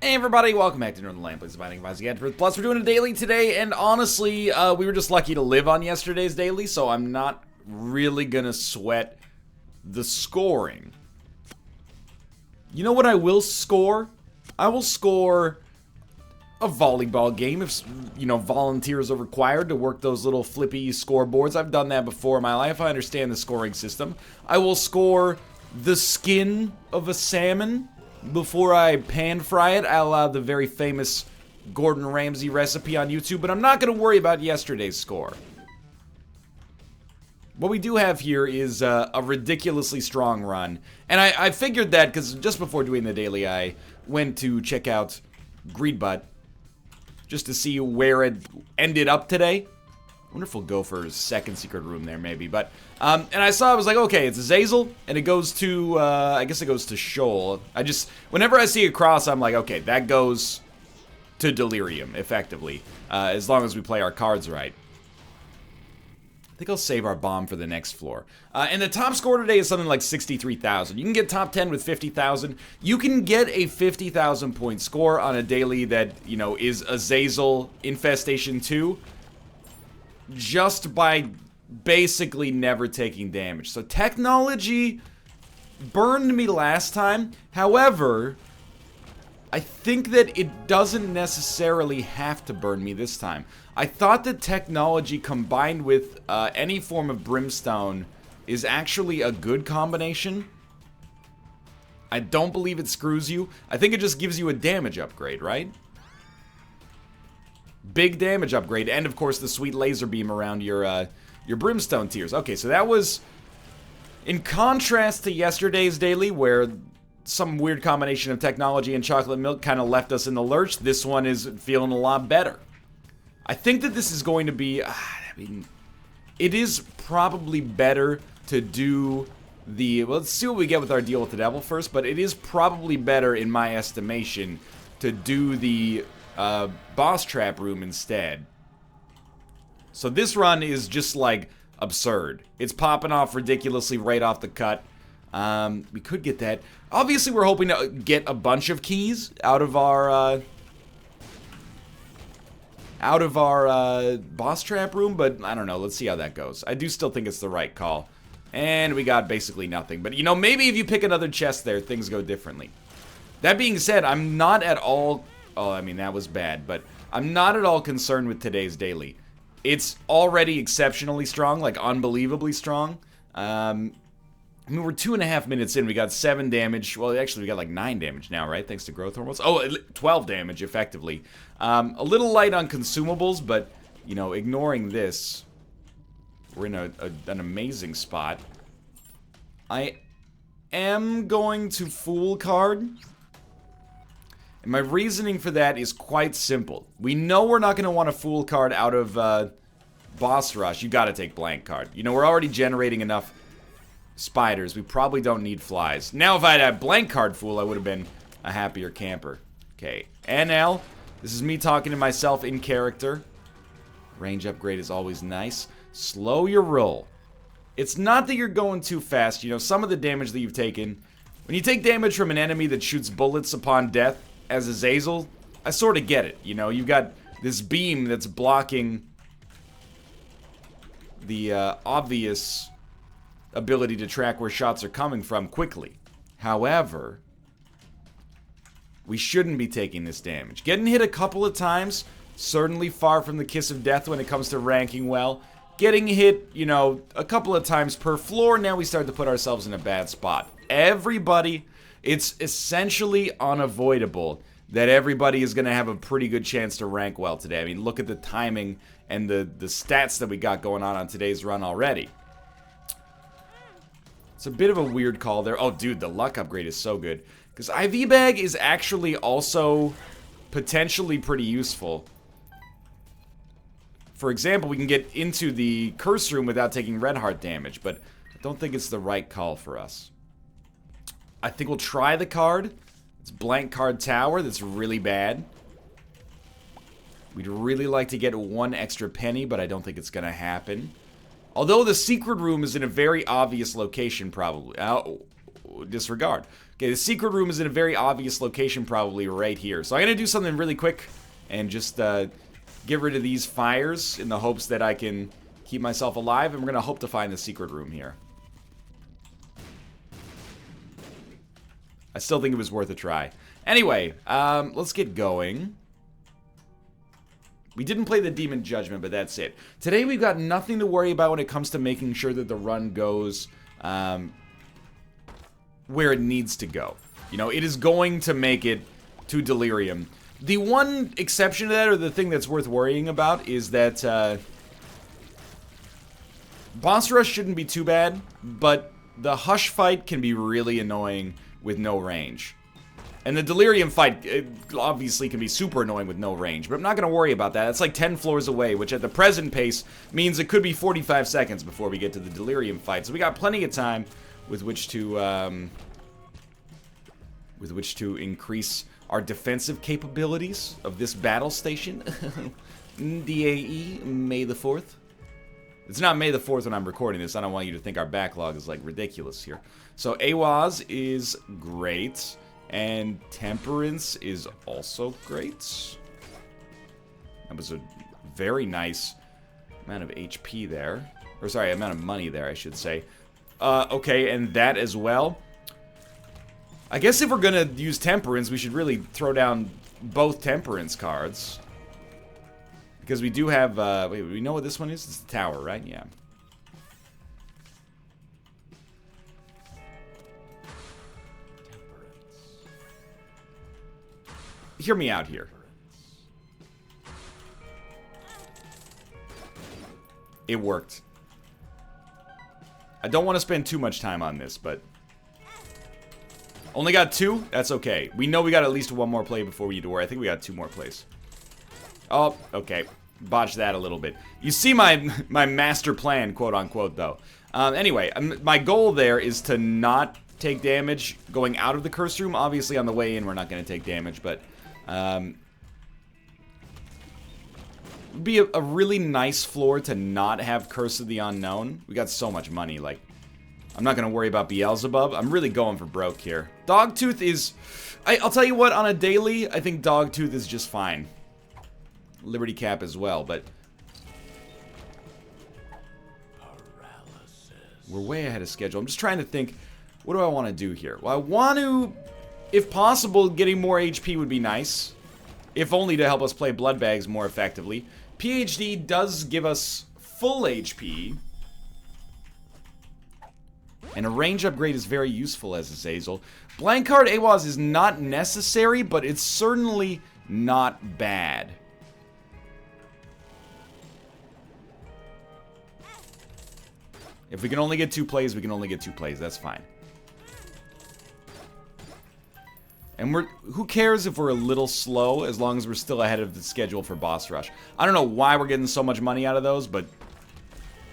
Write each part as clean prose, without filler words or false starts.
Hey everybody, welcome back to Northernlion, please abiding by the AFTERBIRTH. Plus, we're doing a daily today, and honestly, we were just lucky to live on yesterday's daily, so I'm not really gonna sweat the scoring. You know what I will score? I will score a volleyball game if, you know, volunteers are required to work those little flippy scoreboards. I've done that before in my life. I understand the scoring system. I will score the skin of a salmon before I pan fry it, a la the very famous Gordon Ramsay recipe on YouTube, but I'm not going to worry about yesterday's score. What we do have here is a ridiculously strong run, and I figured that because just before doing the daily, I went to check out Greedbutt just to see where it ended up today. Wonderful go for his second secret room there, maybe. But, and I saw, I was like, okay, it's Azazel, and it goes to, I guess it goes to Shoal. Whenever I see a cross, I'm like, okay, that goes to Delirium, effectively, as long as we play our cards right. I think I'll save our bomb for the next floor. And the top score today is something like 63,000. You can get top 10 with 50,000. You can get a 50,000 point score on a daily that, you know, is Azazel Infestation 2. Just by basically never taking damage. So technology burned me last time. However, I think that it doesn't necessarily have to burn me this time. I thought that technology combined with any form of brimstone is actually a good combination. I don't believe it screws you. I think it just gives you a damage upgrade, right? Big damage upgrade, and of course the sweet laser beam around your brimstone tiers. Okay, so that was in contrast to yesterday's daily, where some weird combination of technology and chocolate milk kind of left us in the lurch. This one is feeling a lot better. I think that this is going to be, I mean, it is probably better to do the, well, let's see what we get with our deal with the devil first, but it is probably better, in my estimation, to do the boss trap room instead. So this run is just like absurd. It's popping off ridiculously right off the cut. We could get that. Obviously, we're hoping to get a bunch of keys out of our boss trap room, but I don't know. Let's see how that goes. I do still think it's the right call. And we got basically nothing. But, you know, maybe if you pick another chest there, things go differently. That being said, I'm not at all... Oh, I mean, that was bad, but I'm not at all concerned with today's daily. It's already exceptionally strong, like unbelievably strong. I mean, we're 2.5 minutes in, we got 7 damage. Well, actually, we got like 9 damage now, right? Thanks to growth hormones. Oh, 12 damage, effectively. A little light on consumables, but, you know, ignoring this, we're in an amazing spot. I am going to Fool card. And my reasoning for that is quite simple. We know we're not going to want a Fool card out of Boss Rush. You got to take Blank card. You know, we're already generating enough spiders. We probably don't need flies. Now, if I had a Blank card Fool, I would have been a happier camper. Okay, NL. This is me talking to myself in character. Range upgrade is always nice. Slow your roll. It's not that you're going too fast. You know, some of the damage that you've taken... When you take damage from an enemy that shoots bullets upon death, as Azazel, I sort of get it. You know, you've got this beam that's blocking the obvious ability to track where shots are coming from quickly. However, we shouldn't be taking this damage. Getting hit a couple of times, certainly far from the kiss of death when it comes to ranking well. Getting hit, you know, a couple of times per floor, now we start to put ourselves in a bad spot. Everybody... It's essentially unavoidable that everybody is going to have a pretty good chance to rank well today. I mean, look at the timing and the stats that we got going on today's run already. It's a bit of a weird call there. Oh, dude, the luck upgrade is so good. Because IV Bag is actually also potentially pretty useful. For example, we can get into the Curse Room without taking Red Heart damage, but I don't think it's the right call for us. I think we'll try the card. It's Blank Card Tower. That's really bad. We'd really like to get 1 extra penny, but I don't think it's going to happen. Although the secret room is in a very obvious location, probably. Oh, disregard. Okay, the secret room is in a very obvious location, probably right here. So I'm going to do something really quick and just get rid of these fires in the hopes that I can keep myself alive. And we're going to hope to find the secret room here. I still think it was worth a try. Anyway, let's get going. We didn't play the Demon Judgment, but that's it. Today we've got nothing to worry about when it comes to making sure that the run goes where it needs to go. You know, it is going to make it to Delirium. The one exception to that, or the thing that's worth worrying about, is that boss rush shouldn't be too bad, but the Hush fight can be really annoying with no range. And the Delirium fight, it obviously can be super annoying with no range, but I'm not going to worry about that. It's like 10 floors away, which at the present pace means it could be 45 seconds before we get to the Delirium fight. So we got plenty of time with which to increase our defensive capabilities of this battle station. DAE, May the 4th. It's not May the 4th when I'm recording this. I don't want you to think our backlog is like ridiculous here. So AWAS is great. And Temperance is also great. That was a very nice amount of HP there. Or sorry, amount of money there, I should say. Okay, and that as well. I guess if we're gonna use Temperance, we should really throw down both Temperance cards. Because we do have, wait, we know what this one is? It's the tower, right? Yeah. Hear me out here. It worked. I don't want to spend too much time on this, but only got 2? That's okay. We know we got at least one more play before we need to worry. I think we got 2 more plays. Oh, okay. Botched that a little bit. You see my master plan, quote unquote, though. Anyway, my goal there is to not take damage going out of the curse room. Obviously, on the way in, we're not going to take damage, but would be a really nice floor to not have Curse of the Unknown. We got so much money, like, I'm not going to worry about Beelzebub. I'm really going for broke here. Dogtooth is, I'll tell you what, on a daily, I think Dogtooth is just fine. Liberty Cap as well, but we're way ahead of schedule. I'm just trying to think, what do I want to do here? Well, I want to, if possible, getting more HP would be nice. If only to help us play Blood Bags more effectively. PhD does give us full HP. And a range upgrade is very useful as a Zazel. Blank card AWAS is not necessary, but it's certainly not bad. If we can only get 2 plays, we can only get 2 plays. That's fine. And who cares if we're a little slow as long as we're still ahead of the schedule for Boss Rush. I don't know why we're getting so much money out of those, but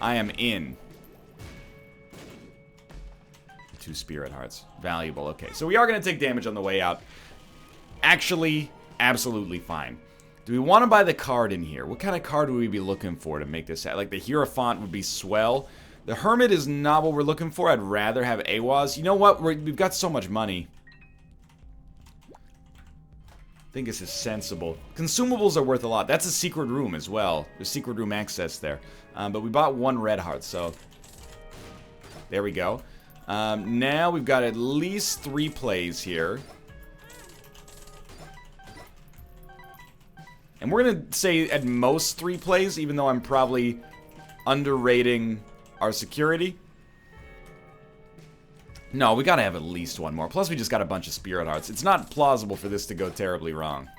I am in. 2 Spirit Hearts. Valuable. Okay, so we are going to take damage on the way out. Actually, absolutely fine. Do we want to buy the card in here? What kind of card would we be looking for to make this? Like the Hierophant would be swell. The Hermit is not what we're looking for. I'd rather have AWAS. You know what? We've got so much money. I think this is sensible. Consumables are worth a lot. That's a secret room as well. There's secret room access there. But we bought 1 red heart, so there we go. Now we've got at least 3 plays here. And we're going to say at most 3 plays, even though I'm probably underrating our security. No, we gotta have at least 1 more. Plus, we just got a bunch of Spirit Hearts. It's not plausible for this to go terribly wrong.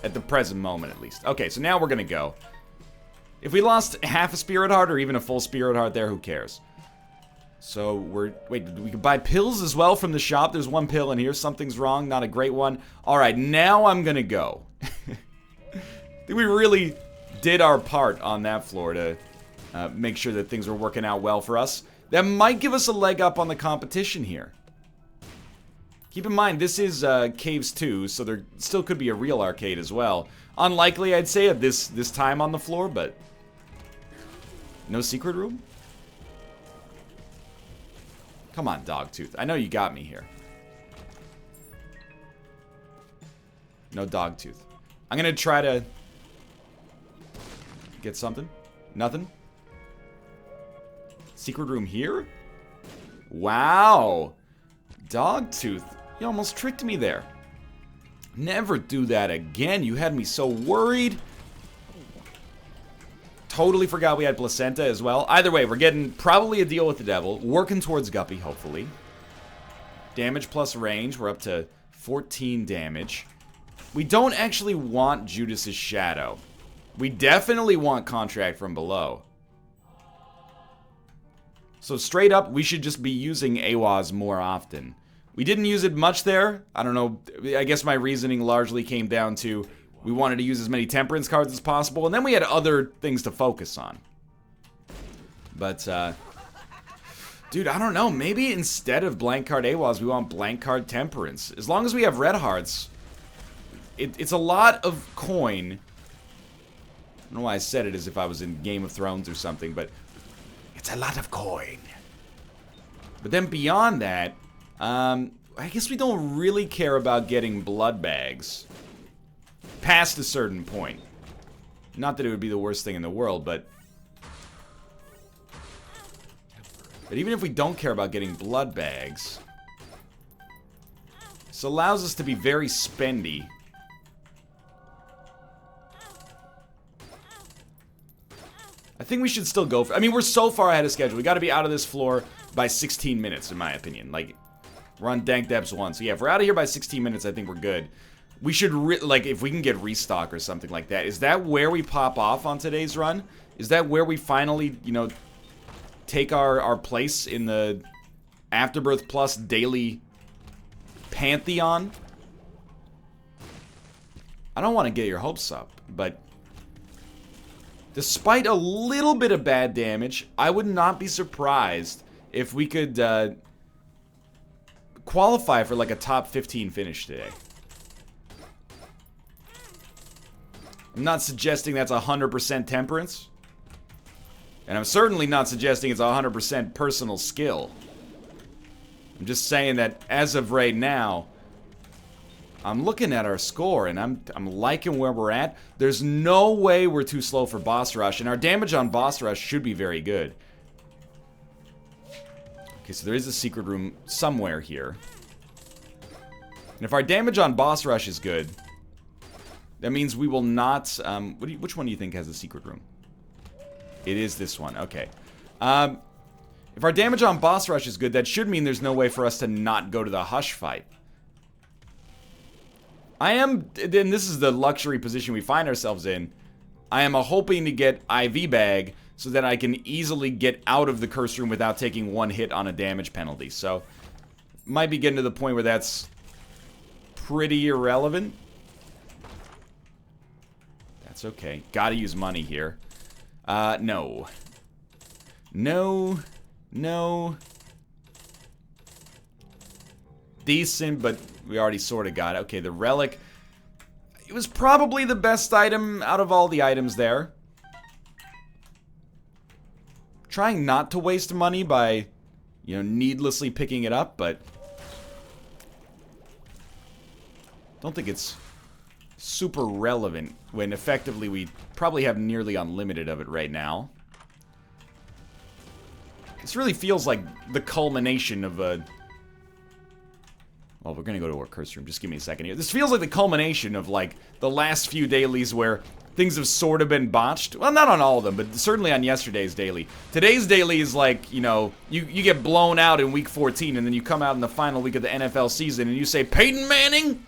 At the present moment, at least. Okay, so now we're gonna go. If we lost half a Spirit Heart or even a full Spirit Heart there, who cares? So, wait, we can buy pills as well from the shop. There's 1 pill in here. Something's wrong. Not a great one. Alright, now I'm gonna go. I think we really did our part on that floor to make sure that things were working out well for us. That might give us a leg up on the competition here. Keep in mind, this is Caves 2, so there still could be a real arcade as well. Unlikely, I'd say, at this time on the floor, but no secret room? Come on, Dogtooth. I know you got me here. No Dogtooth. I'm gonna try to get something. Nothing. Secret room here? Wow. Dogtooth. You almost tricked me there. Never do that again. You had me so worried. Totally forgot we had placenta as well. Either way, we're getting probably a deal with the devil. Working towards Guppy, hopefully. Damage plus range. We're up to 14 damage. We don't actually want Judas's Shadow. We definitely want Contract from Below. So straight up, we should just be using AWAS more often. We didn't use it much there. I don't know. I guess my reasoning largely came down to we wanted to use as many Temperance cards as possible, and then we had other things to focus on. But, dude, I don't know. Maybe instead of blank card AWAS, we want blank card Temperance. As long as we have red hearts, it's a lot of coin. I don't know why I said it as if I was in Game of Thrones or something, but it's a lot of coin. But then beyond that, I guess we don't really care about getting blood bags. Past a certain point. Not that it would be the worst thing in the world, but even if we don't care about getting blood bags, this allows us to be very spendy. I think we should still go for... I mean, we're so far ahead of schedule. We got to be out of this floor by 16 minutes, in my opinion. Like, we're on Dank Depths 1. So, yeah, if we're out of here by 16 minutes, I think we're good. We should, like, if we can get restock or something like that. Is that where we pop off on today's run? Is that where we finally, you know, take our place in the Afterbirth Plus daily pantheon? I don't want to get your hopes up, but despite a little bit of bad damage, I would not be surprised if we could qualify for like a top 15 finish today. I'm not suggesting that's 100% temperance. And I'm certainly not suggesting it's 100% personal skill. I'm just saying that as of right now, I'm looking at our score and I'm liking where we're at. There's no way we're too slow for boss rush, and our damage on boss rush should be very good. Okay, so there is a secret room somewhere here. And if our damage on boss rush is good, that means we will not... which one do you think has a secret room? It is this one. Okay. If our damage on boss rush is good, that should mean there's no way for us to not go to the Hush fight. I am... And this is the luxury position we find ourselves in. I am hoping to get IV bag so that I can easily get out of the curse room without taking one hit on a damage penalty. So, might be getting to the point where that's pretty irrelevant. That's okay. Gotta use money here. No. No. No. Decent, but we already sort of got it. Okay, the relic. It was probably the best item out of all the items there. Trying not to waste money by, you know, needlessly picking it up, but don't think it's super relevant when effectively we probably have nearly unlimited of it right now. This really feels like the culmination of a... Well, we're gonna go to our curse room. Just give me a second here. This feels like the culmination of, like, the last few dailies where things have sort of been botched. Well, not on all of them, but certainly on yesterday's daily. Today's daily is like, you know, you get blown out in week 14, and then you come out in the final week of the NFL season, and you say, Peyton Manning,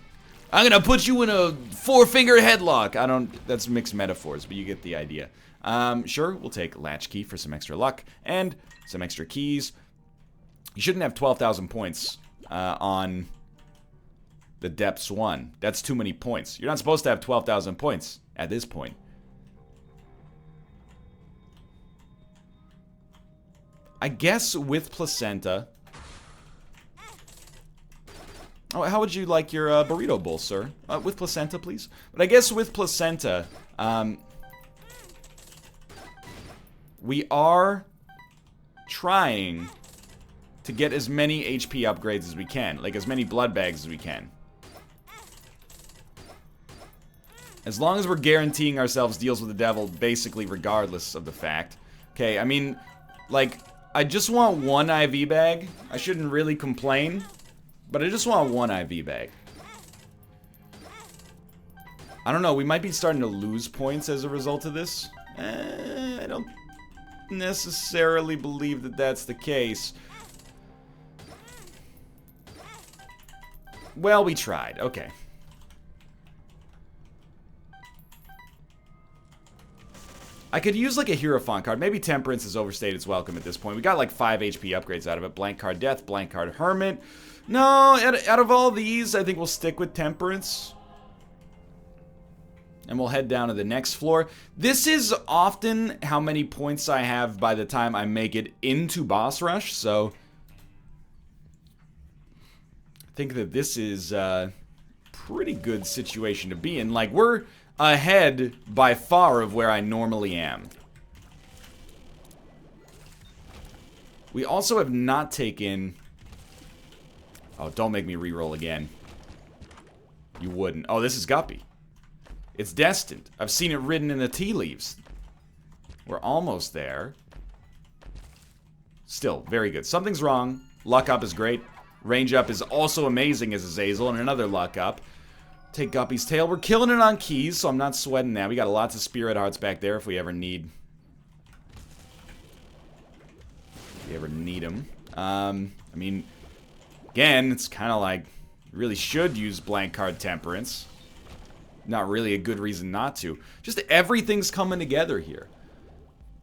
I'm gonna put you in a 4-finger headlock. I don't... That's mixed metaphors, but you get the idea. Sure, we'll take Latchkey for some extra luck, and some extra keys. You shouldn't have 12,000 points on the Depths 1. That's too many points. You're not supposed to have 12,000 points at this point. I guess with placenta... Oh, how would you like your burrito bowl, sir? With placenta, please? But I guess with placenta, we are trying to get as many HP upgrades as we can. Like, as many blood bags as we can. As long as we're guaranteeing ourselves deals with the devil, basically regardless of the fact. Okay, I mean, like, I just want one IV bag. I shouldn't really complain, but I just want one IV bag. I don't know, we might be starting to lose points as a result of this. I don't necessarily believe that that's the case. Well, we tried. Okay. I could use, like, a Hierophant card. Maybe Temperance has overstayed its welcome at this point. We got, like, 5 HP upgrades out of it. Blank card Death, blank card Hermit. No, out of all these, I think we'll stick with Temperance. And we'll head down to the next floor. This is often how many points I have by the time I make it into Boss Rush, so I think that this is a pretty good situation to be in. Like, we're ahead by far of where I normally am. We also have not taken... Oh, don't make me reroll again. You wouldn't. Oh, this is Guppy. It's destined. I've seen it written in the tea leaves. We're almost there. Still, very good. Something's wrong. Luck up is great. Range up is also amazing as Azazel, and another luck up. Take Guppy's tail. We're killing it on keys, so I'm not sweating that. We got lots of spirit hearts back there if we ever need. If we ever need them. I mean, again, it's kind of like you really should use blank card Temperance. Not really a good reason not to. Just everything's coming together here.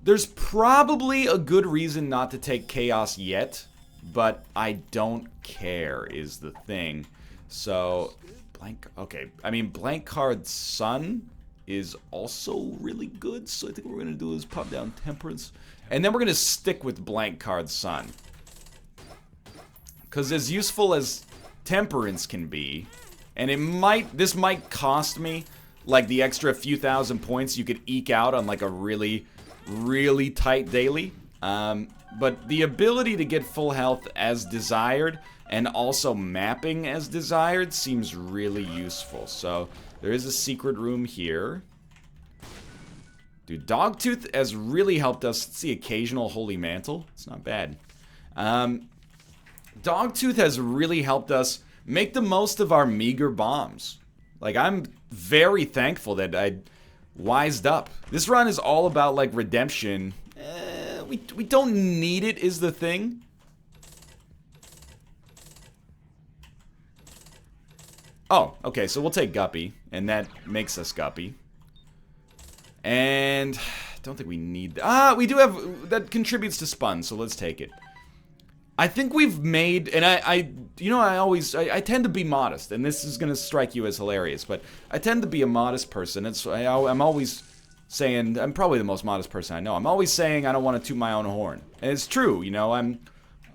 There's probably a good reason not to take Chaos yet, but I don't care is the thing. So, blank, okay. I mean, blank card Sun is also really good, so I think what we're going to do is pop down Temperance. And then we're going to stick with blank card Sun. Because as useful as Temperance can be, and this might cost me, like, the extra few thousand points you could eke out on, like, a really, really tight daily. But the ability to get full health as desired, and also mapping as desired, seems really useful. So, there is a secret room here. Dude, Dogtooth has really helped us. It's the occasional Holy Mantle. It's not bad. Dogtooth has really helped us make the most of our meager bombs. Like, I'm very thankful that I wised up. This run is all about, like, redemption. We don't need it is the thing. Oh, okay, so we'll take Guppy, and that makes us Guppy. And I don't think we need... we do have... That contributes to Spun, so let's take it. I think we've made, and you know, I tend to be modest, and this is going to strike you as hilarious, but I tend to be a modest person. I'm always saying, I'm probably the most modest person I know. I'm always saying I don't want to toot my own horn. And it's true, you know, I'm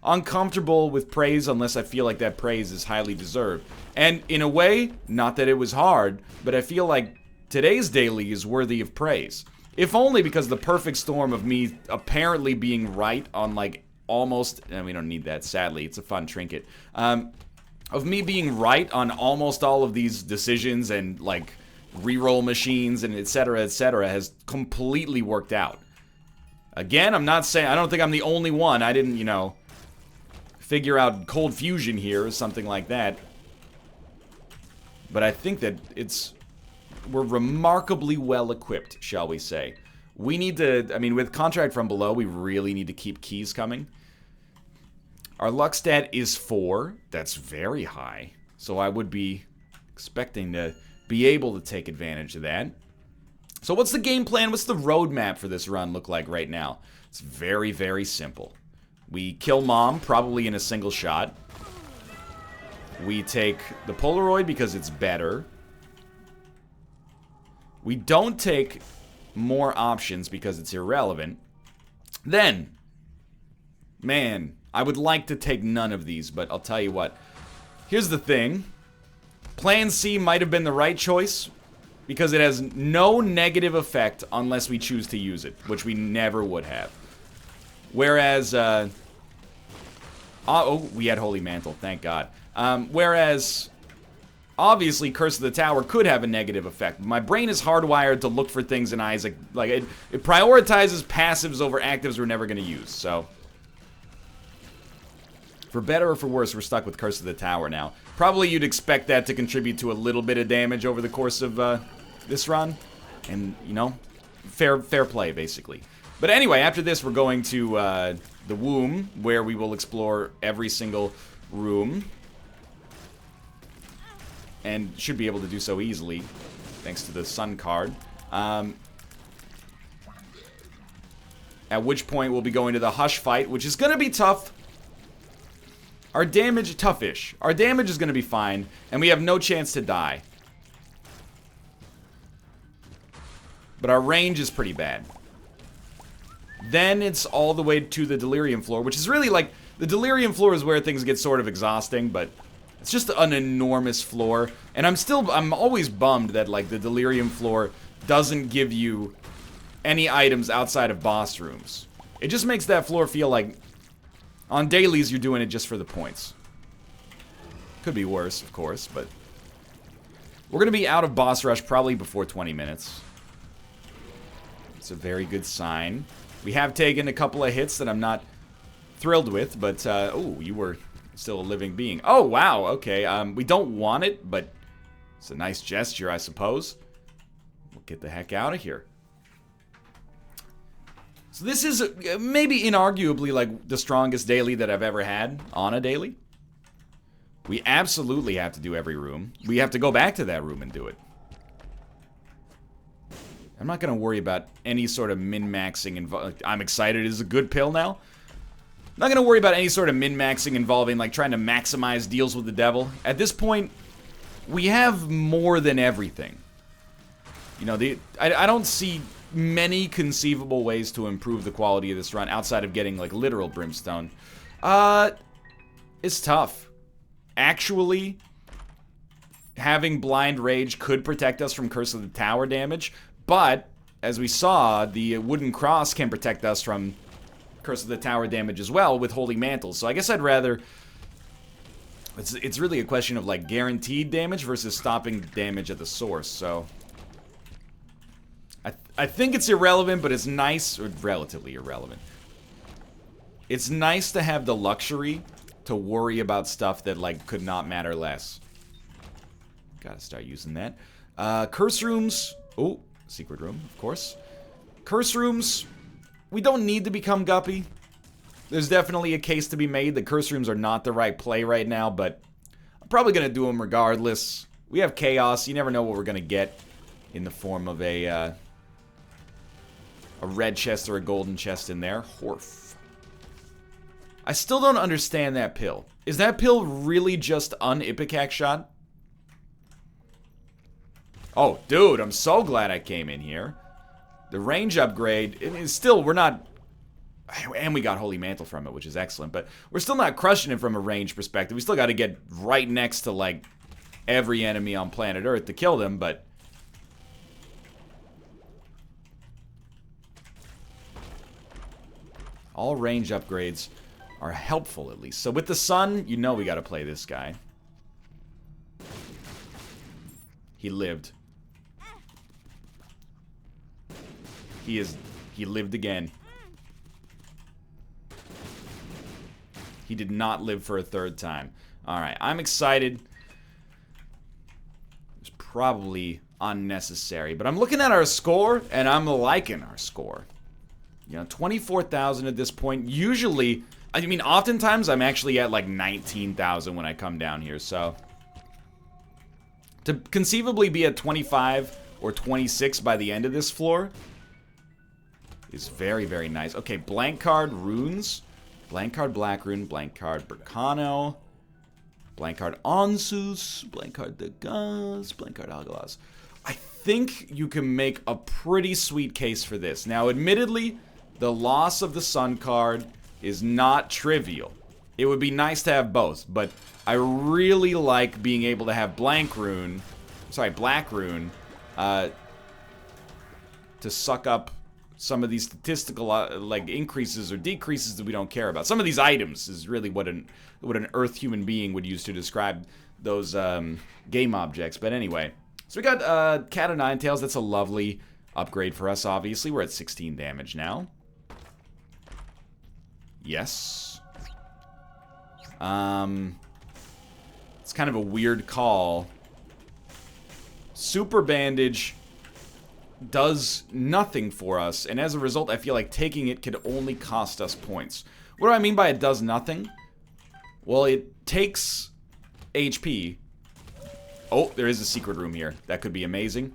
uncomfortable with praise unless I feel like that praise is highly deserved. And in a way, not that it was hard, but I feel like today's daily is worthy of praise. If only because the perfect storm of me apparently being right on, like, almost, and we don't need that, sadly, it's a fun trinket, of me being right on almost all of these decisions and, like, reroll machines and etc., has completely worked out. Again, I'm not saying, I don't think I'm the only one. I didn't, you know, figure out cold fusion here or something like that. But I think that we're remarkably well equipped, shall we say. We need to, I mean, with Contract from Below, we really need to keep keys coming. Our luck stat is 4. That's very high. So I would be expecting to be able to take advantage of that. So what's the game plan? What's the roadmap for this run look like right now? It's very, very simple. We kill Mom, probably in a single shot. We take the Polaroid because it's better. We don't take more options because it's irrelevant. Then, man, I would like to take none of these, but I'll tell you what. Here's the thing. Plan C might have been the right choice because it has no negative effect unless we choose to use it, which we never would have. Whereas, Oh, we had Holy Mantle, thank God. Whereas, obviously, Curse of the Tower could have a negative effect. My brain is hardwired to look for things in Isaac. Like, it prioritizes passives over actives we're never going to use, so... For better or for worse, we're stuck with Curse of the Tower now. Probably you'd expect that to contribute to a little bit of damage over the course of this run. And, you know, fair play, basically. But anyway, after this, we're going to the womb, where we will explore every single room. And should be able to do so easily, thanks to the sun card. At which point, we'll be going to the Hush fight, which is going to be tough. Our damage, toughish. Our damage is going to be fine, and we have no chance to die. But our range is pretty bad. Then it's all the way to the Delirium floor, which is really like... The Delirium floor is where things get sort of exhausting, but it's just an enormous floor. And I'm always bummed that, like, the Delirium floor doesn't give you any items outside of boss rooms. It just makes that floor feel like... On dailies, you're doing it just for the points. Could be worse, of course, but... We're going to be out of boss rush probably before 20 minutes. It's a very good sign. We have taken a couple of hits that I'm not thrilled with, but... oh, you were still a living being. Oh, wow, okay. We don't want it, but it's a nice gesture, I suppose. We'll get the heck out of here. So this is maybe inarguably like the strongest daily that I've ever had on a daily. We absolutely have to do every room. We have to go back to that room and do it. I'm not going to worry about any sort of min-maxing. I'm excited. It's a good pill now. I'm not going to worry about any sort of min-maxing involving like trying to maximize deals with the devil. At this point, we have more than everything. You know, I don't see many conceivable ways to improve the quality of this run outside of getting like literal brimstone. It's tough. Actually, having blind rage could protect us from Curse of the Tower damage, but as we saw, the wooden cross can protect us from Curse of the Tower damage as well with Holy Mantle. So I guess I'd rather... It's really a question of like guaranteed damage versus stopping damage at the source, so... I think it's irrelevant, but it's nice, or relatively irrelevant. It's nice to have the luxury to worry about stuff that, like, could not matter less. Gotta start using that. Curse rooms. Oh, secret room, of course. Curse rooms. We don't need to become Guppy. There's definitely a case to be made that curse rooms are not the right play right now, but I'm probably gonna do them regardless. We have chaos. You never know what we're gonna get in the form of a red chest or a golden chest in there. Horf. I still don't understand that pill. Is that pill really just un-Ipecac shot? Oh, dude, I'm so glad I came in here. The range upgrade, it is still, we're not... And we got Holy Mantle from it, which is excellent. But we're still not crushing it from a range perspective. We still got to get right next to, like, every enemy on planet Earth to kill them, but... All range upgrades are helpful, at least. So with the sun, you know we gotta play this guy. He lived. He lived again. He did not live for a third time. Alright, I'm excited. It's probably unnecessary, but I'm looking at our score, and I'm liking our score. You know, 24,000 at this point. Usually, I mean, oftentimes I'm actually at like 19,000 when I come down here, so. To conceivably be at 25 or 26 by the end of this floor is very, very nice. Okay, blank card runes. Blank card Black Rune, blank card Berkano, blank card Onsus, blank card Degas, blank card Algalas. I think you can make a pretty sweet case for this. Now, admittedly, the loss of the Sun card is not trivial. It would be nice to have both, but I really like being able to have Black Rune to suck up some of these statistical like increases or decreases that we don't care about. Some of these items is really what an Earth human being would use to describe those game objects. But anyway, so we got Cat of Nine Tails. That's a lovely upgrade for us. Obviously, we're at 16 damage now. Yes. It's kind of a weird call. Super Bandage does nothing for us, and as a result, I feel like taking it could only cost us points. What do I mean by it does nothing? Well, it takes HP. Oh, there is a secret room here. That could be amazing.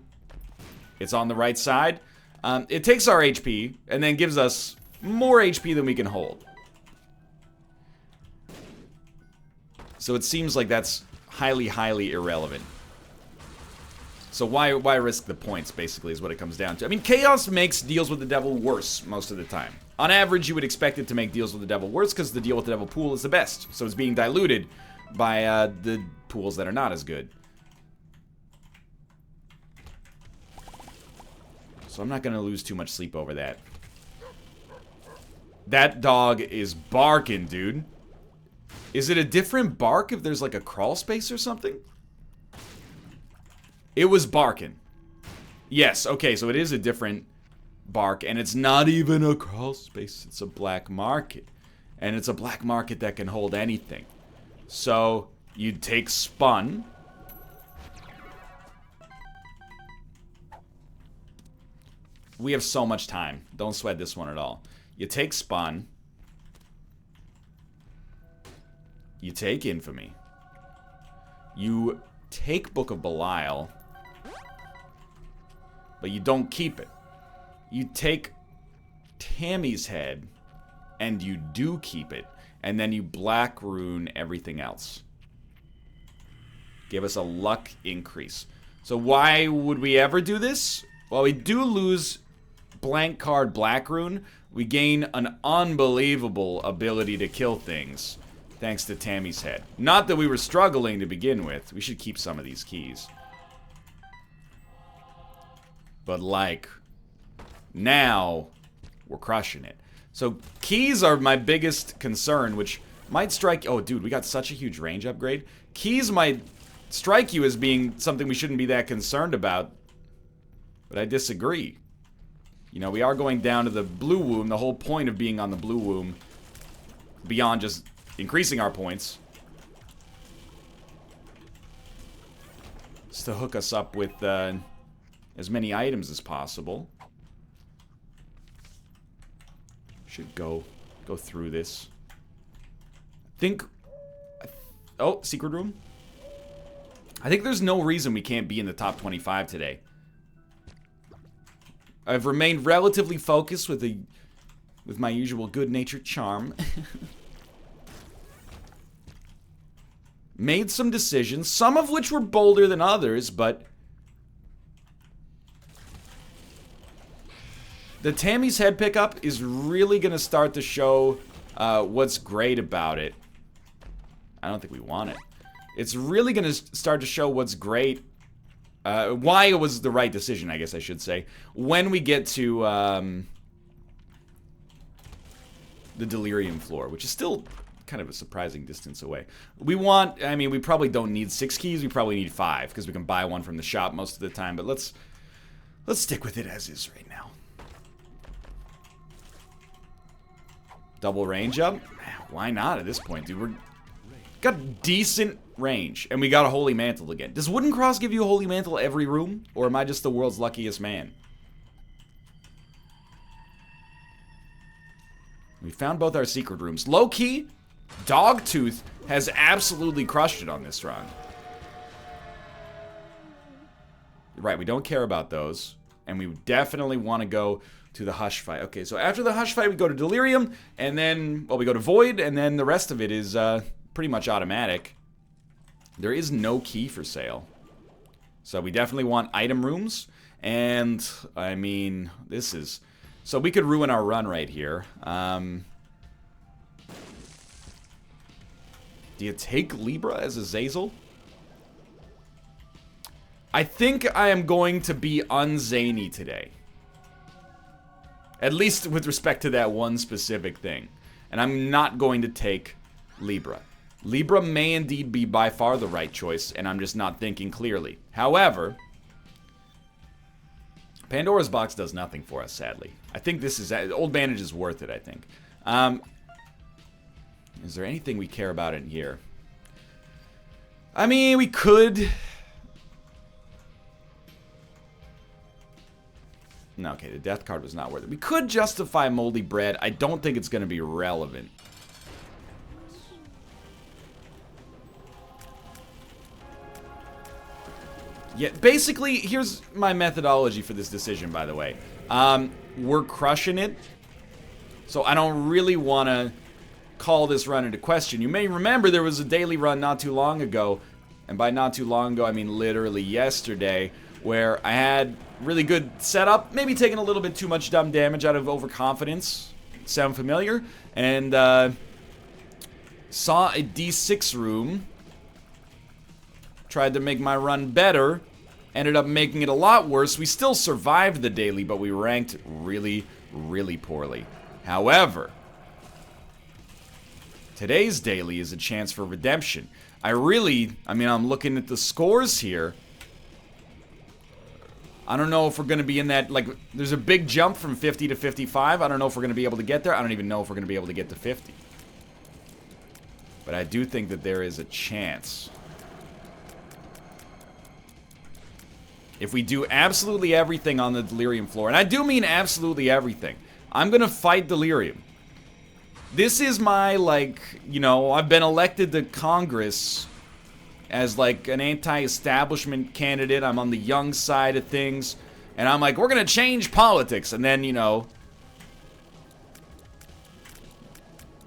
It's on the right side. It takes our HP, and then gives us more HP than we can hold. So it seems like that's highly, highly irrelevant. So why risk the points, basically, is what it comes down to. I mean, Chaos makes Deals with the Devil worse most of the time. On average, you would expect it to make Deals with the Devil worse because the Deal with the Devil pool is the best. So it's being diluted by the pools that are not as good. So I'm not going to lose too much sleep over that. That dog is barking, dude. Is it a different bark if there's like a crawl space or something? It was barking. Yes, okay, so it is a different bark, and it's not even a crawl space. It's a black market. And it's a black market that can hold anything. So, you take Spun. We have so much time. Don't sweat this one at all. You take Spun. You take Infamy. You take Book of Belial. But you don't keep it. You take Tammy's head, and you do keep it, and then you Black Rune everything else. Give us a luck increase. So why would we ever do this? Well, we do lose blank card Black Rune. We gain an unbelievable ability to kill things, thanks to Tammy's head. Not that we were struggling to begin with. We should keep some of these keys. But, like, now, we're crushing it. So, keys are my biggest concern, which might strike... Oh, dude, we got such a huge range upgrade. Keys might strike you as being something we shouldn't be that concerned about. But I disagree. You know, we are going down to the blue womb. The whole point of being on the blue womb, beyond just increasing our points, is to hook us up with... as many items as possible. Should go through this. Oh, secret room? I think there's no reason we can't be in the top 25 today. I've remained relatively focused with my usual good-natured charm. Made some decisions, some of which were bolder than others, but the Tammy's head pickup is really going to start to show what's great about it. I don't think we want it. It's really going to start to show what's great. Why it was the right decision, I guess I should say. When we get to the Delirium floor, which is still kind of a surprising distance away. We probably don't need 6 keys. We probably need 5 because we can buy one from the shop most of the time. But let's stick with it as is right now. Double range up? Why not at this point, dude? We're got decent range, and we got a Holy Mantle again. Does Wooden Cross give you a Holy Mantle every room, or am I just the world's luckiest man? We found both our secret rooms. Low-key, Dogtooth has absolutely crushed it on this run. Right, we don't care about those, and we definitely want to go to the Hush fight. Okay, so after the Hush fight, we go to Delirium, and then, well, we go to Void, and then the rest of it is pretty much automatic. There is no key for sale. So we definitely want item rooms, and, I mean, this is... So we could ruin our run right here. Do you take Libra as a Zazel? I think I am going to be unzany today. At least with respect to that one specific thing. And I'm not going to take Libra. Libra may indeed be by far the right choice, and I'm just not thinking clearly. However, Pandora's Box does nothing for us, sadly. I think this is... Old Bandage is worth it, I think. Is there anything we care about in here? I mean, we could... No, okay, the death card was not worth it. We could justify Moldy Bread. I don't think it's going to be relevant. Yeah, basically, here's my methodology for this decision, by the way. We're crushing it, so I don't really want to call this run into question. You may remember there was a daily run not too long ago, and by not too long ago, I mean literally yesterday, where I had really good setup, maybe taking a little bit too much dumb damage out of overconfidence. Sound familiar? And saw a D6 room. Tried to make my run better. Ended up making it a lot worse. We still survived the daily, but we ranked really, really poorly. However, today's daily is a chance for redemption. I mean, I'm looking at the scores here. I don't know if we're going to be in that, like, there's a big jump from 50 to 55. I don't know if we're going to be able to get there. I don't even know if we're going to be able to get to 50. But I do think that there is a chance. If we do absolutely everything on the Delirium floor, and I do mean absolutely everything, I'm going to fight Delirium. This is my, like, you know, I've been elected to Congress as, like, an anti-establishment candidate. I'm on the young side of things. And I'm like, we're going to change politics. And then, you know,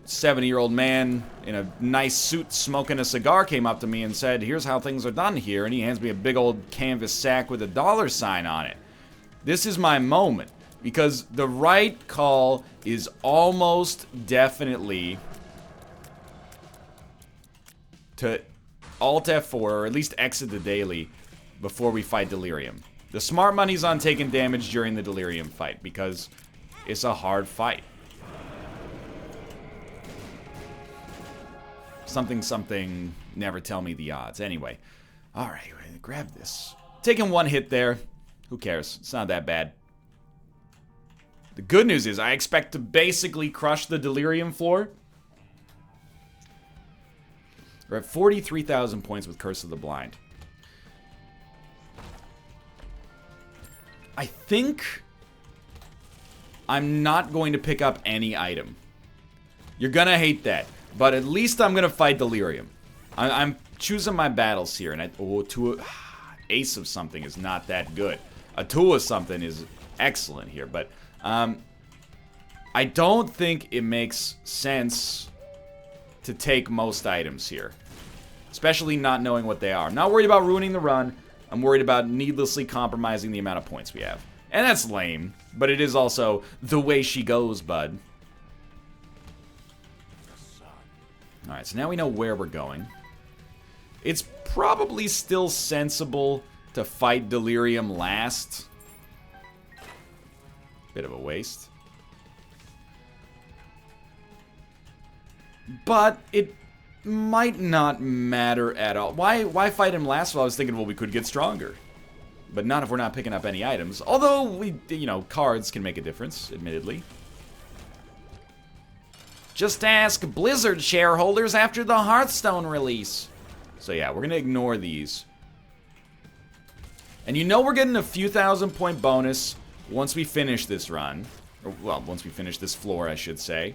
70-year-old man in a nice suit smoking a cigar came up to me and said, here's how things are done here. And he hands me a big old canvas sack with a dollar sign on it. This is my moment. Because the right call is almost definitely to Alt F4, or at least exit the daily before we fight Delirium. The smart money's on taking damage during the Delirium fight, because it's a hard fight. Something, never tell me the odds. Anyway, alright, grab this. Taking one hit there. Who cares? It's not that bad. The good news is I expect to basically crush the Delirium floor. We're at 43,000 points with Curse of the Blind. I think I'm not going to pick up any item. You're gonna hate that, but at least I'm gonna fight Delirium. I'm choosing my battles here, and Ace of something is not that good. A Two of something is excellent here, but I don't think it makes sense to take most items here, especially not knowing what they are. I'm not worried about ruining the run. I'm worried about needlessly compromising the amount of points we have. And that's lame, but it is also the way she goes, bud. Alright, so now we know where we're going. It's probably still sensible to fight Delirium last. Bit of a waste. But it might not matter at all. Why fight him last? Well, I was thinking, well, we could get stronger. But not if we're not picking up any items. Although, you know, cards can make a difference, admittedly. Just ask Blizzard shareholders after the Hearthstone release. So yeah, we're going to ignore these. And you know we're getting a few thousand-point bonus once we finish this run. Or, well, once we finish this floor, I should say.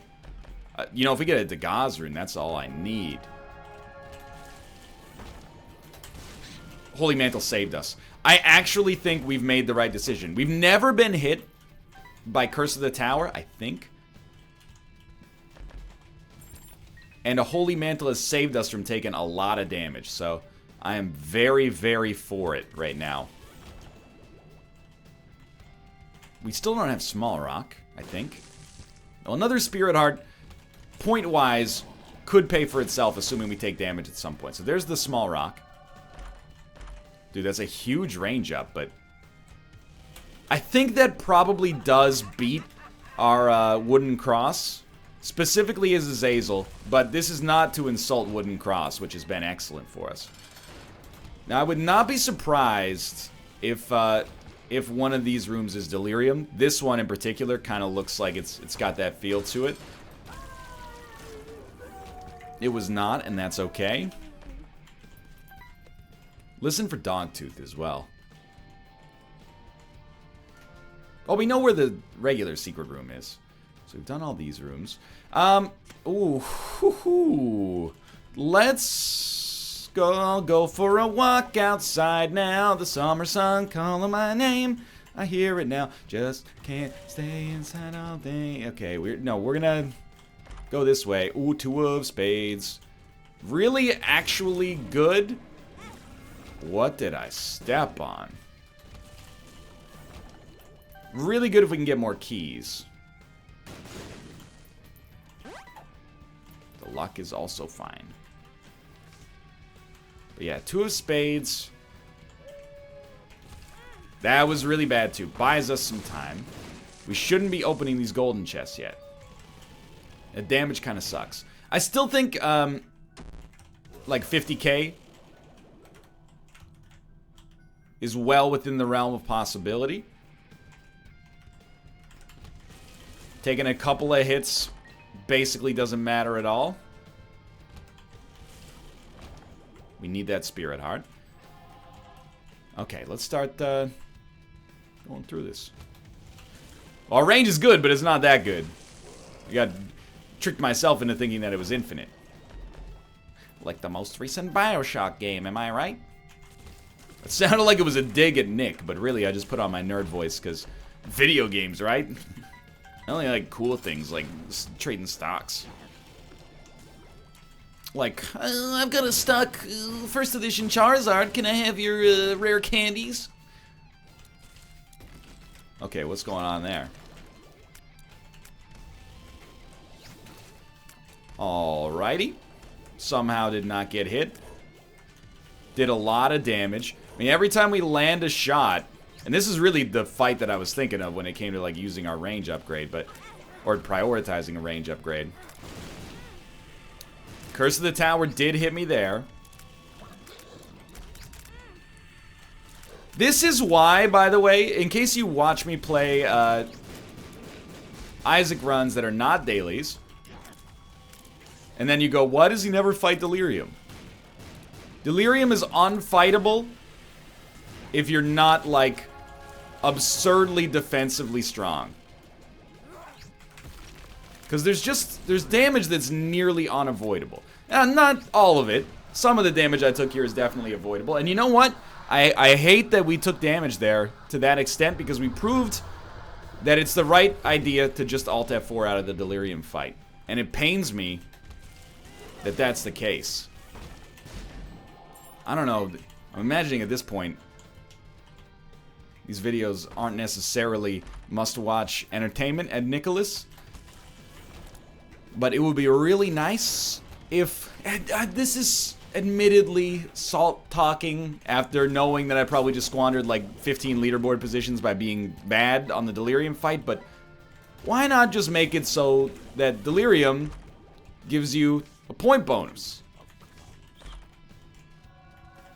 You know, if we get a Dagaz rune, that's all I need. Holy Mantle saved us. I actually think we've made the right decision. We've never been hit by Curse of the Tower, I think. And a Holy Mantle has saved us from taking a lot of damage. So, I am very, very for it right now. We still don't have Small Rock, I think. Well, another Spirit Heart, point-wise, could pay for itself, assuming we take damage at some point. So there's the Small Rock. Dude, that's a huge range up, but I think that probably does beat our wooden cross. Specifically as Azazel, but this is not to insult wooden cross, which has been excellent for us. Now, I would not be surprised if one of these rooms is delirium. This one in particular kind of looks like it's got that feel to it. It was not, and that's okay. Listen for Dogtooth as well. Oh, we know where the regular secret room is. So we've done all these rooms. Let's go for a walk outside now. The summer sun calling my name. I hear it now. Just can't stay inside all day. Okay, we're gonna go this way. Ooh, 2 of spades. Really, actually good. What did I step on? Really good if we can get more keys. The luck is also fine. But yeah, 2 of spades. That was really bad too. Buys us some time. We shouldn't be opening these golden chests yet. The damage kind of sucks. I still think, like 50k is well within the realm of possibility. Taking a couple of hits basically doesn't matter at all. We need that spirit heart. Okay, let's start going through this. Well, our range is good, but it's not that good. I got tricked myself into thinking that it was infinite. Like the most recent BioShock game, am I right? It sounded like it was a dig at Nick, but really I just put on my nerd voice because video games, right? I only like cool things like trading stocks. Like, I've got a stock first edition Charizard. Can I have your rare candies? Okay, what's going on there? Alrighty. Somehow did not get hit. Did a lot of damage. I mean, every time we land a shot, and this is really the fight that I was thinking of when it came to like using our range upgrade, or prioritizing a range upgrade. Curse of the Tower did hit me there. This is why, by the way, in case you watch me play Isaac runs that are not dailies, and then you go, why does he never fight Delirium? Delirium is unfightable if you're not, like, absurdly defensively strong. Because there's damage that's nearly unavoidable. Not all of it. Some of the damage I took here is definitely avoidable. And you know what? I hate that we took damage there to that extent because we proved that it's the right idea to just Alt F4 out of the Delirium fight. And it pains me that that's the case. I don't know. I'm imagining at this point, these videos aren't necessarily must-watch entertainment at Nicholas. But it would be really nice if... this is admittedly salt-talking after knowing that I probably just squandered like 15 leaderboard positions by being bad on the Delirium fight, but why not just make it so that Delirium gives you a point bonus?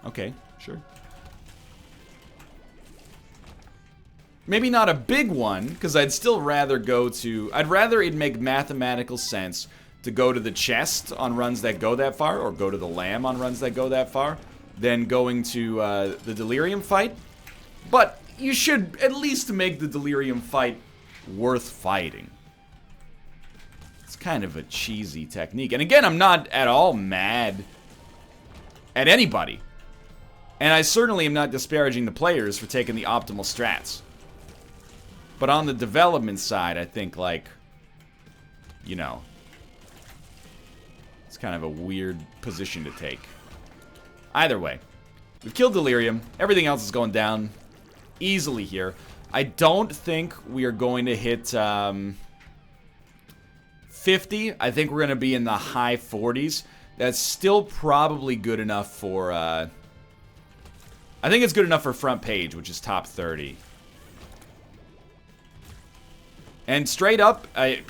Okay, sure. Maybe not a big one, because I'd still rather go to... I'd rather it make mathematical sense to go to the chest on runs that go that far, or go to the lamb on runs that go that far, than going to the Delirium fight. But you should at least make the Delirium fight worth fighting. It's kind of a cheesy technique. And again, I'm not at all mad at anybody. And I certainly am not disparaging the players for taking the optimal strats. But on the development side, I think, like, you know, it's kind of a weird position to take. Either way, we've killed Delirium. Everything else is going down easily here. I don't think we are going to hit 50. I think we're going to be in the high 40s. That's still probably good enough for... I think it's good enough for front page, which is top 30. And straight up, it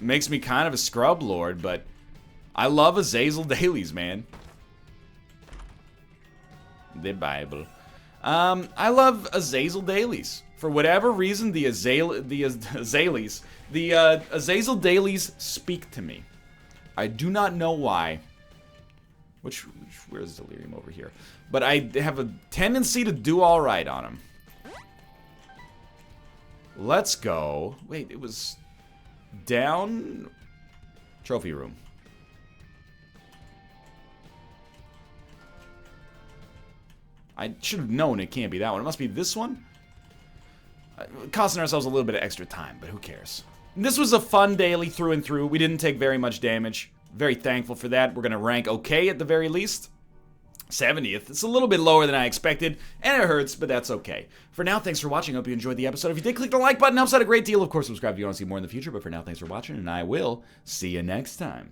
makes me kind of a scrub lord, but I love Azazel dailies, man. The Bible. I love Azazel dailies. For whatever reason, the Azazel dailies speak to me. I do not know why. Where's Delirium over here? But I have a tendency to do all right on him. Let's go. Wait, it was down trophy room. I should have known it can't be that one. It must be this one. Costing ourselves a little bit of extra time, but who cares? This was a fun daily through and through. We didn't take very much damage. Very thankful for that. We're going to rank okay at the very least. 70th. It's a little bit lower than I expected, and it hurts, but that's okay. For now, thanks for watching. Hope you enjoyed the episode. If you did, click the like button. Helps out a great deal. Of course, subscribe if you want to see more in the future. But for now, thanks for watching, and I will see you next time.